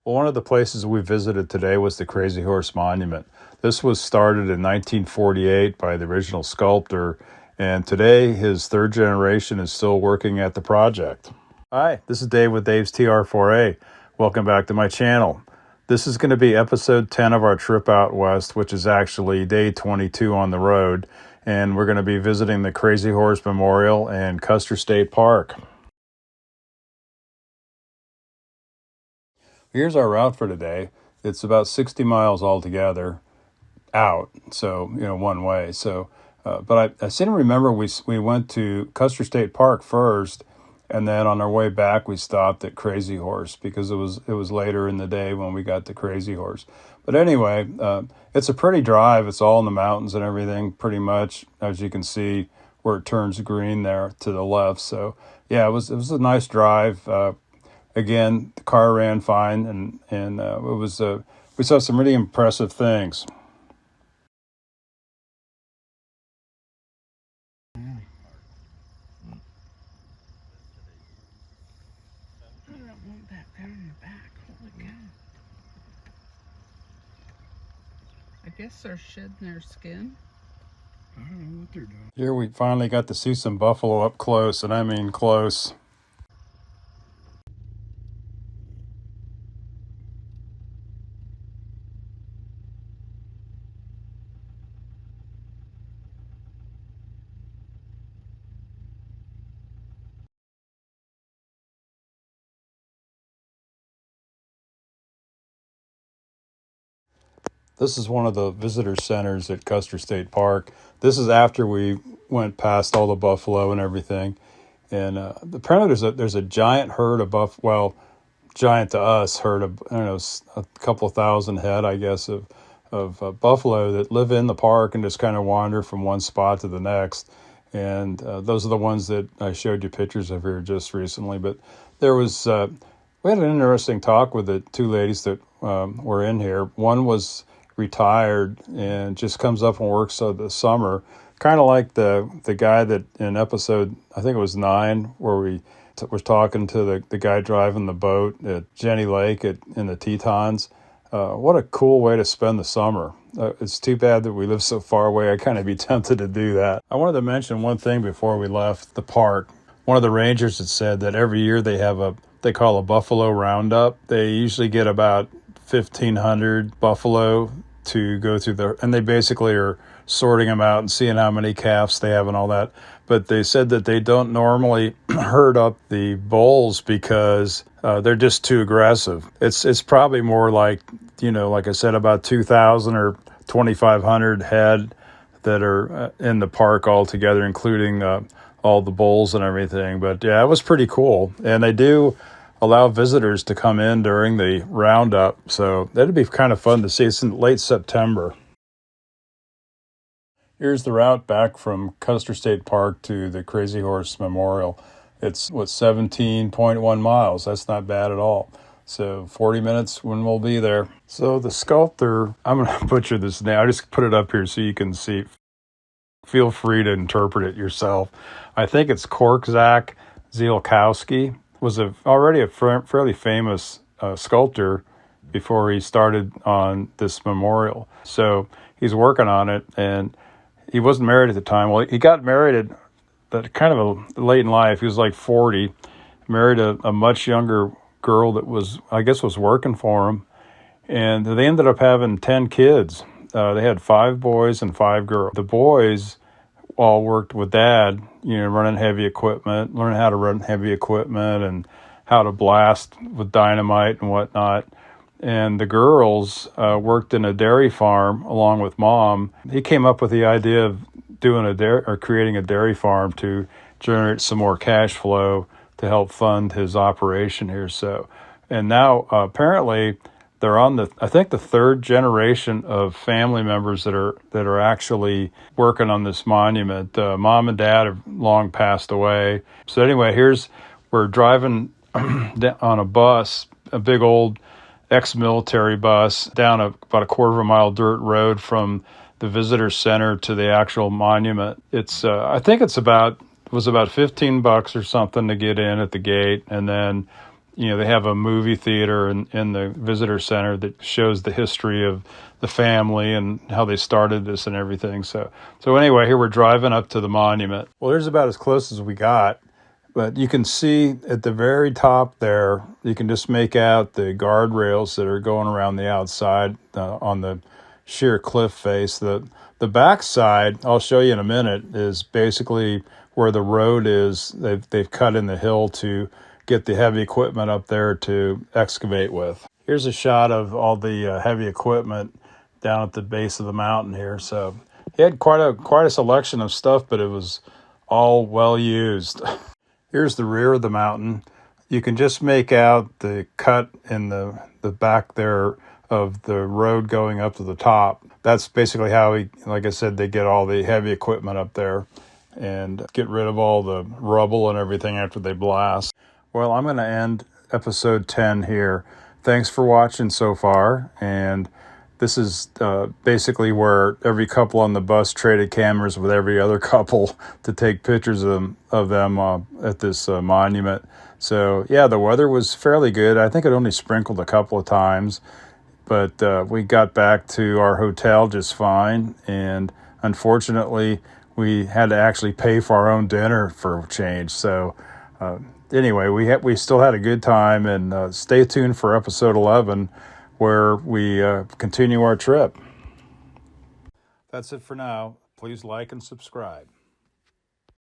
Well, one of the places we visited today was the Crazy Horse Monument. This was started in 1948 by the original sculptor, and today his third generation is still working at the project. Hi, this is Dave with Dave's TR4A. Welcome back to my channel. This is going to be episode 10 of our trip out west, which is actually day 22 on the road, and we're going to be visiting the Crazy Horse Memorial and Custer State Park. Here's our route for today. It's about 60 miles altogether out, so, one way. So, but I seem to remember we went to Custer State Park first, and then on our way back we stopped at Crazy Horse because it was later in the day when we got to Crazy Horse. But anyway, it's a pretty drive. It's all in the mountains and everything, pretty much, as you can see where it turns green there to the left. So yeah, it was a nice drive. Again, the car ran fine, and it was we saw some really impressive things. I don't want that there in the back. Holy cow. I guess they're shedding their skin. I don't know what they're doing. Here we finally got to see some buffalo up close, and I mean close. This is one of the visitor centers at Custer State Park. This is after we went past all the buffalo and everything. And apparently there's a giant herd of giant to us, herd of, I don't know, a couple thousand head, I guess, of buffalo that live in the park and just kind of wander from one spot to the next. And those are the ones that I showed you pictures of here just recently. But there was, we had an interesting talk with the two ladies that were in here. One was retired and just comes up and works the summer, kind of like the guy that in episode, I think it was 9, where we was talking to the guy driving the boat at Jenny Lake in the Tetons. What a cool way to spend the summer. It's too bad that we live so far away. I'd kind of be tempted to do that. I wanted to mention one thing before we left the park. One of the rangers had said that every year they have they call a buffalo roundup. They usually get about 1,500 buffalo to go through and they basically are sorting them out and seeing how many calves they have and all that. But they said that they don't normally herd up the bulls because they're just too aggressive. It's probably more like, like I said, about 2,000 or 2,500 head that are in the park altogether, including all the bulls and everything. But yeah, it was pretty cool. And they do allow visitors to come in during the roundup, so that'd be kind of fun to see. It's in late September. Here's the route back from Custer State Park to the Crazy Horse Memorial. It's 17.1 miles. That's not bad at all. So 40 minutes when we'll be there. So the sculptor, I'm going to butcher this name. I just put it up here so you can see. Feel free to interpret it yourself. I think it's Korczak Zielkowski. Was already a fairly famous sculptor before he started on this memorial. So he's working on it, and he wasn't married at the time. Well, he got married at kind of a late in life. He was like 40, married a much younger girl that was working for him, and they ended up having 10 kids. They had 5 boys and 5 girls. The boys all worked with Dad, running heavy equipment, learning how to run heavy equipment and how to blast with dynamite and whatnot. And the girls worked in a dairy farm along with Mom. He came up with the idea of creating a dairy farm to generate some more cash flow to help fund his operation here. So, and now apparently they're on the 3rd generation of family members that are actually working on this monument. Mom and Dad have long passed away. So anyway, we're driving on a bus, a big old ex-military bus, down about a quarter of a mile dirt road from the visitor center to the actual monument. It's I think it was about $15 or something to get in at the gate, and then they have a movie theater in the visitor center that shows the history of the family and how they started this and everything. So anyway, here we're driving up to the monument. Well, there's about as close as we got, but you can see at the very top there, you can just make out the guardrails that are going around the outside on the sheer cliff face. The back side, I'll show you in a minute, is basically where the road is. They've cut in the hill to get the heavy equipment up there to excavate with. Here's a shot of all the heavy equipment down at the base of the mountain here. So he had quite a selection of stuff, but it was all well used. Here's the rear of the mountain. You can just make out the cut in the back there of the road going up to the top. That's basically how like I said, they get all the heavy equipment up there and get rid of all the rubble and everything after they blast. Well, I'm going to end episode 10 here. Thanks for watching so far. And this is basically where every couple on the bus traded cameras with every other couple to take pictures of them at this monument. So, yeah, the weather was fairly good. I think it only sprinkled a couple of times. But we got back to our hotel just fine. And unfortunately, we had to actually pay for our own dinner for a change. So anyway, we still had a good time, and stay tuned for episode 11 where we continue our trip. That's it for now. Please like and subscribe.